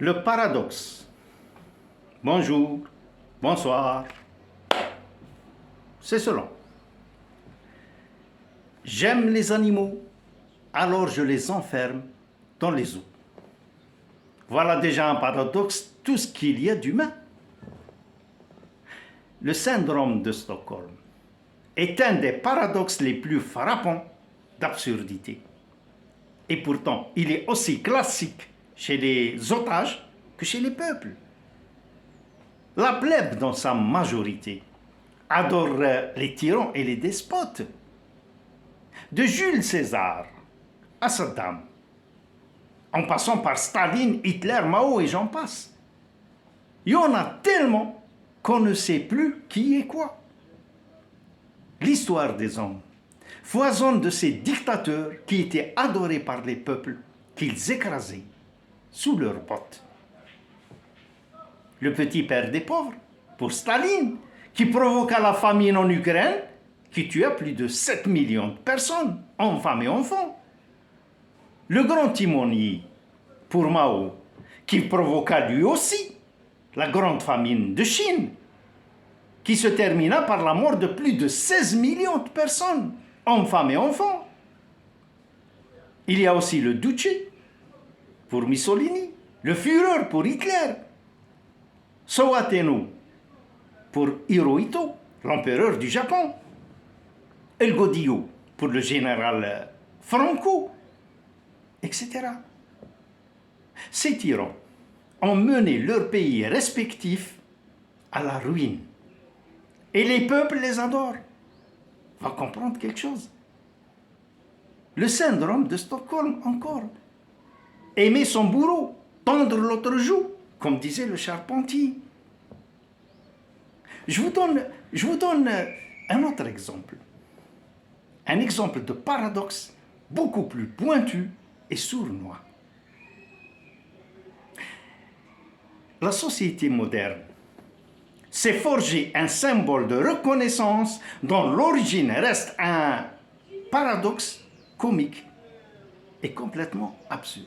Le paradoxe. Bonjour, bonsoir. C'est cela. J'aime les animaux, alors je les enferme dans les zoos. Voilà déjà un paradoxe, tout ce qu'il y a d'humain. Le syndrome de Stockholm est un des paradoxes les plus frappants d'absurdité. Et pourtant, il est aussi classique chez les otages que chez les peuples. La plèbe, dans sa majorité, adore les tyrans et les despotes. De Jules César à Saddam, en passant par Staline, Hitler, Mao et j'en passe. Il y en a tellement qu'on ne sait plus qui est quoi. L'histoire des hommes foisonne de ces dictateurs qui étaient adorés par les peuples, qu'ils écrasaient sous leurs bottes. Le petit père des pauvres, pour Staline, qui provoqua la famine en Ukraine, qui tua plus de 7 millions de personnes, hommes, femmes et enfants. Le grand timonier, pour Mao, qui provoqua lui aussi la grande famine de Chine, qui se termina par la mort de plus de 16 millions de personnes, hommes, femmes et enfants. Il y a aussi le Duce pour Mussolini, le Führer pour Hitler, Sawateno pour Hirohito, l'empereur du Japon, El Godillo pour le général Franco, etc. Ces tyrans ont mené leurs pays respectifs à la ruine. Et les peuples les adorent. Va comprendre quelque chose. Le syndrome de Stockholm encore. Aimer son bourreau, tendre l'autre joue, comme disait le charpentier. Je vous donne un autre exemple. Un exemple de paradoxe beaucoup plus pointu et sournois. La société moderne s'est forgé un symbole de reconnaissance dont l'origine reste un paradoxe comique et complètement absurde.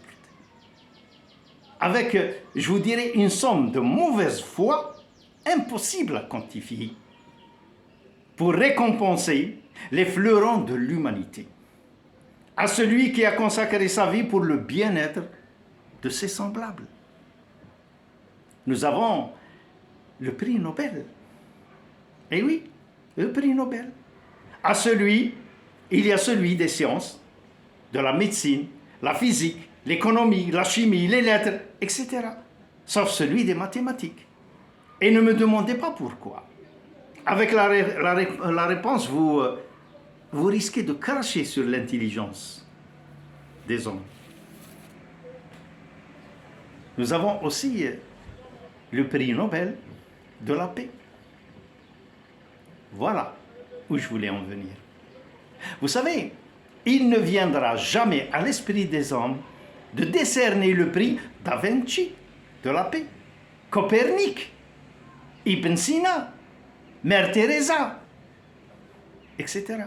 Avec, je vous dirais, une somme de mauvaise foi impossible à quantifier pour récompenser les fleurons de l'humanité à celui qui a consacré sa vie pour le bien-être de ses semblables. Nous avons le prix Nobel. Eh oui, le prix Nobel. Il y a celui des sciences, de la médecine, la physique, l'économie, la chimie, les lettres, etc. Sauf celui des mathématiques. Et ne me demandez pas pourquoi. Avec la réponse, vous risquez de cracher sur l'intelligence des hommes. Nous avons aussi le prix Nobel de la paix. Voilà où je voulais en venir. Vous savez, il ne viendra jamais à l'esprit des hommes de décerner le prix Da Vinci de la paix, Copernic, Ibn Sina, Mère Teresa, etc.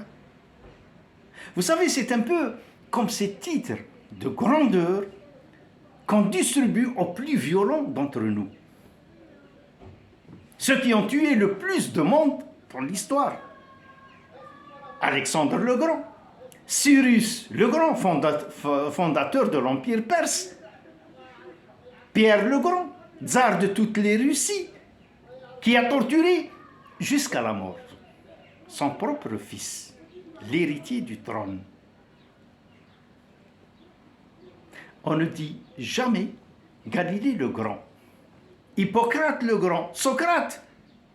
Vous savez, c'est un peu comme ces titres de grandeur qu'on distribue aux plus violents d'entre nous. Ceux qui ont tué le plus de monde dans l'histoire. Alexandre le Grand, Cyrus le Grand, fondateur de l'Empire perse, Pierre le Grand, tsar de toutes les Russies, qui a torturé jusqu'à la mort son propre fils, l'héritier du trône. On ne dit jamais Galilée le Grand, Hippocrate le Grand, Socrate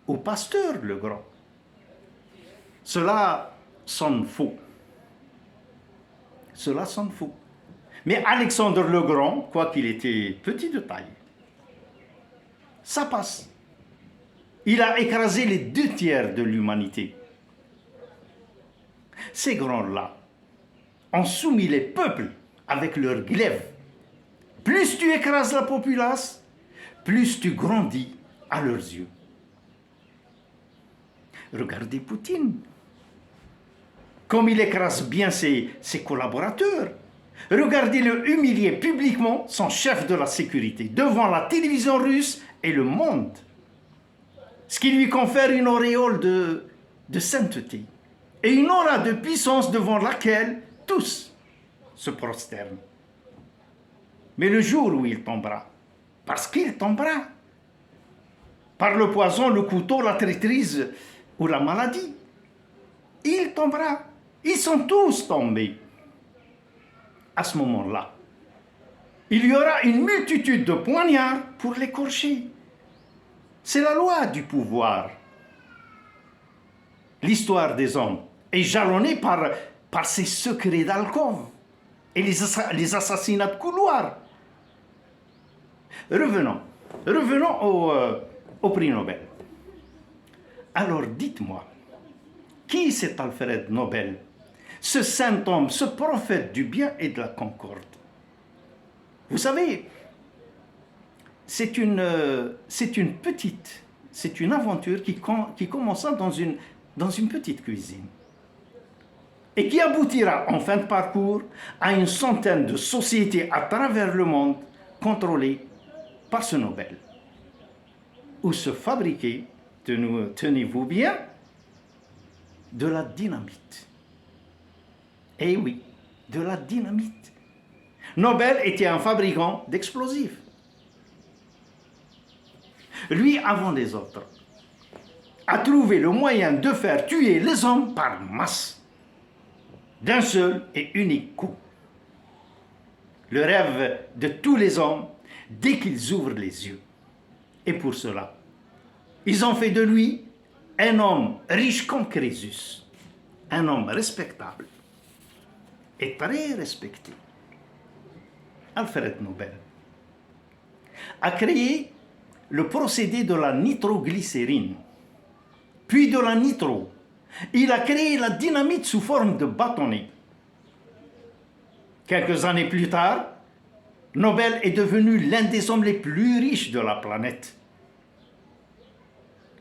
ou Pasteur le Grand. Cela sonne faux. Cela sonne faux. Mais Alexandre le Grand, quoiqu'il était petit de taille, ça passe. Il a écrasé les 2/3 de l'humanité. Ces grands-là ont soumis les peuples avec leur glaive. Plus tu écrases la populace, plus tu grandis à leurs yeux. Regardez Poutine, comme il écrase bien ses collaborateurs, Regardez-le humilier publiquement son chef de la sécurité, devant la télévision russe et le monde. Ce qui lui confère une auréole de sainteté et une aura de puissance devant laquelle tous se prosternent. Mais le jour où il tombera, parce qu'il tombera, par le poison, le couteau, la traîtrise ou la maladie, il tombera. Ils sont tous tombés. À ce moment-là, il y aura une multitude de poignards pour l'écorcher. C'est la loi du pouvoir. L'histoire des hommes est jalonnée par ces secrets d'alcôve et les assassinats de couloir. Revenons au prix Nobel. Alors dites-moi, qui c'est Alfred Nobel, ce saint homme, ce prophète du bien et de la concorde? Vous savez, c'est une aventure qui commença dans une petite cuisine et qui aboutira en fin de parcours à une centaine de sociétés à travers le monde contrôlées par ce Nobel, où se fabriquait, tenez-vous bien, de la dynamite. Eh oui, de la dynamite. Nobel était un fabricant d'explosifs. Lui, avant les autres, a trouvé le moyen de faire tuer les hommes par masse, d'un seul et unique coup. Le rêve de tous les hommes dès qu'ils ouvrent les yeux. Et pour cela, ils ont fait de lui un homme riche comme Crésus, un homme respectable et très respecté. Alfred Nobel a créé le procédé de la nitroglycérine, puis de la nitro. Il a créé la dynamite sous forme de bâtonnet. Quelques années plus tard, Nobel est devenu l'un des hommes les plus riches de la planète.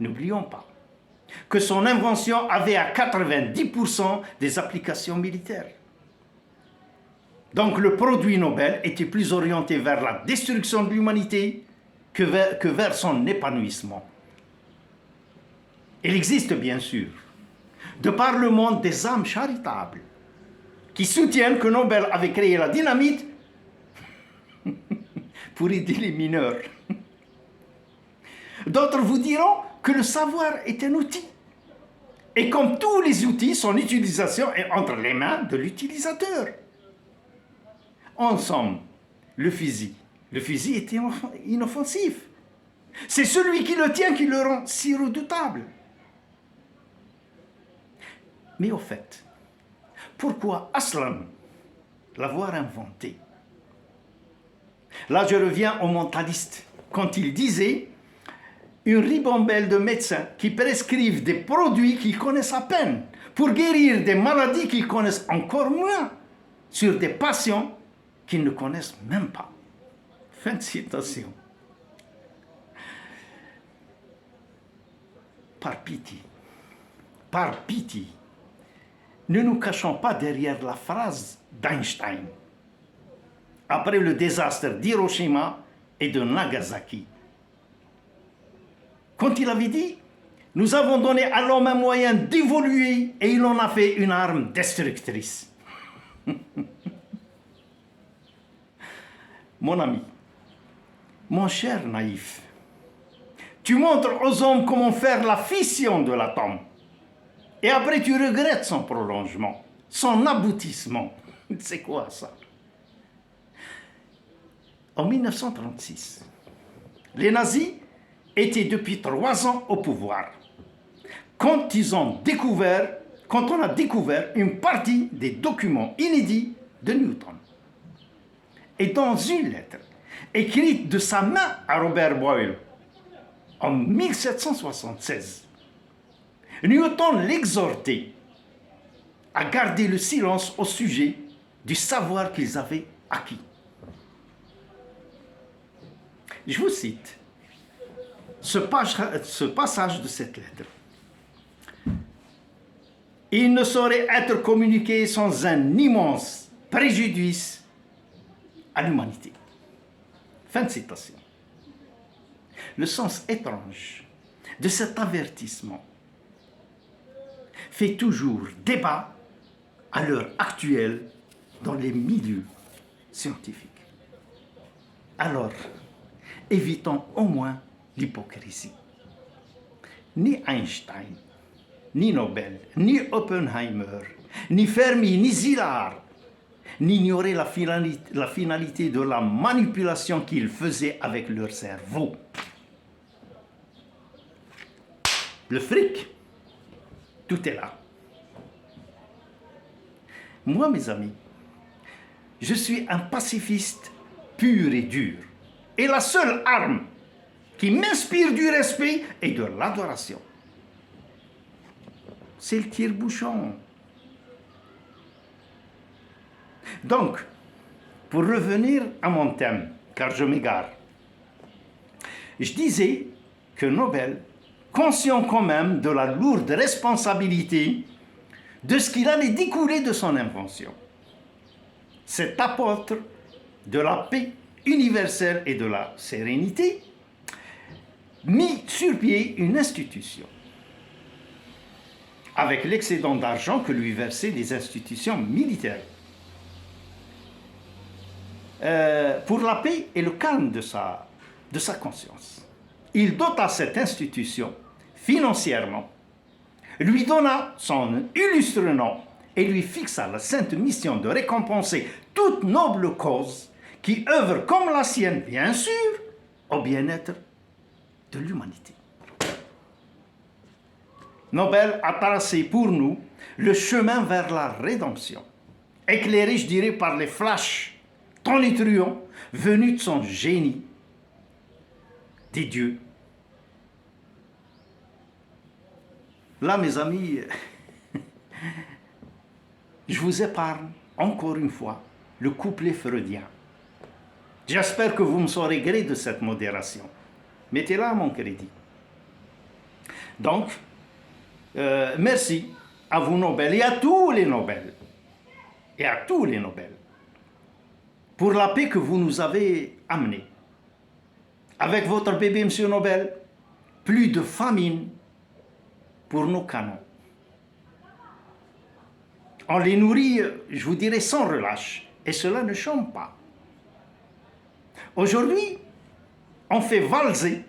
N'oublions pas que son invention avait à 90% des applications militaires. Donc le produit Nobel était plus orienté vers la destruction de l'humanité que vers son épanouissement. Il existe bien sûr, de par le monde, des âmes charitables qui soutiennent que Nobel avait créé la dynamite pour aider les mineurs. D'autres vous diront que le savoir est un outil. Et comme tous les outils, son utilisation est entre les mains de l'utilisateur. En somme, le fusil est inoffensif. C'est celui qui le tient qui le rend si redoutable. Mais au fait, pourquoi Aslan l'avoir inventé? Là, je reviens au mentaliste, quand il disait une ribambelle de médecins qui prescrivent des produits qu'ils connaissent à peine pour guérir des maladies qu'ils connaissent encore moins sur des patients qu'ils ne connaissent même pas. Fin de citation. Par pitié, ne nous cachons pas derrière la phrase d'Einstein après le désastre d'Hiroshima et de Nagasaki. Quand il avait dit « Nous avons donné à l'homme un moyen d'évoluer et il en a fait une arme destructrice. » Mon ami, mon cher naïf, tu montres aux hommes comment faire la fission de l'atome. Et après, tu regrettes son prolongement, son aboutissement. C'est quoi ça? En 1936, les nazis étaient depuis 3 ans au pouvoir. Quand on a découvert une partie des documents inédits de Newton. Et dans une lettre écrite de sa main à Robert Boyle en 1776, Newton l'exhortait à garder le silence au sujet du savoir qu'ils avaient acquis. Je vous cite ce passage de cette lettre. Il ne saurait être communiqué sans un immense préjudice à l'humanité. Fin de citation. Le sens étrange de cet avertissement fait toujours débat à l'heure actuelle dans les milieux scientifiques. Alors, évitons au moins l'hypocrisie. Ni Einstein, ni Nobel, ni Oppenheimer, ni Fermi, ni Szilard n'ignoraient la finalité de la manipulation qu'ils faisaient avec leur cerveau. Le fric, tout est là. Moi, mes amis, je suis un pacifiste pur et dur. Et la seule arme qui m'inspire du respect et de l'adoration, c'est le tire-bouchon. Donc, pour revenir à mon thème, car je m'égare, je disais que Nobel, conscient quand même de la lourde responsabilité de ce qu'il allait découler de son invention, cet apôtre de la paix universelle et de la sérénité, mit sur pied une institution avec l'excédent d'argent que lui versaient des institutions militaires. Pour la paix et le calme de sa conscience. Il dota cette institution financièrement, lui donna son illustre nom et lui fixa la sainte mission de récompenser toute noble cause qui œuvre comme la sienne, bien sûr, au bien-être de l'humanité. Nobel a tracé pour nous le chemin vers la rédemption, éclairé, je dirais, par les flashs tonitruants venus de son génie, des dieux. Là, mes amis, je vous épargne encore une fois le couplet freudien. J'espère que vous me saurez gré de cette modération. Mettez-la à mon crédit. Donc, merci à vous Nobel et à tous les Nobel. Et à tous les Nobel. Pour la paix que vous nous avez amenée. Avec votre bébé, Monsieur Nobel, plus de famine pour nos canons. On les nourrit, je vous dirais, sans relâche. Et cela ne chôme pas. Aujourd'hui, on fait valser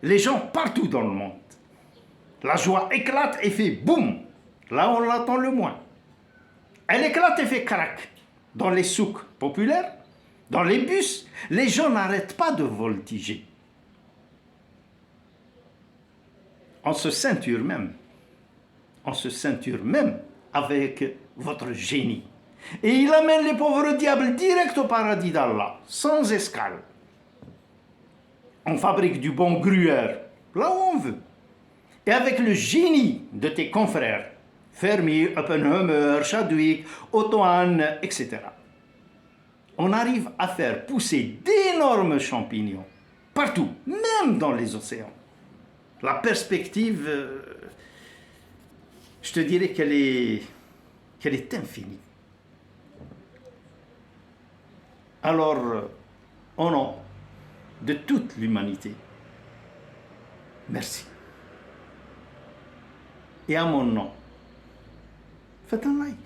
les gens partout dans le monde. La joie éclate et fait boum, là où on l'attend le moins. Elle éclate et fait crac dans les souks populaires, dans les bus. Les gens n'arrêtent pas de voltiger. On se ceinture même avec votre génie. Et il amène les pauvres diables direct au paradis d'Allah, sans escale. On fabrique du bon gruyère, là où on veut. Et avec le génie de tes confrères, Fermi, Oppenheimer, Chadwick, Otto Hahn, etc., on arrive à faire pousser d'énormes champignons, partout, même dans les océans. La perspective, je te dirais qu'elle est infinie. Alors, au nom de toute l'humanité, merci. Et à mon nom, faites un like.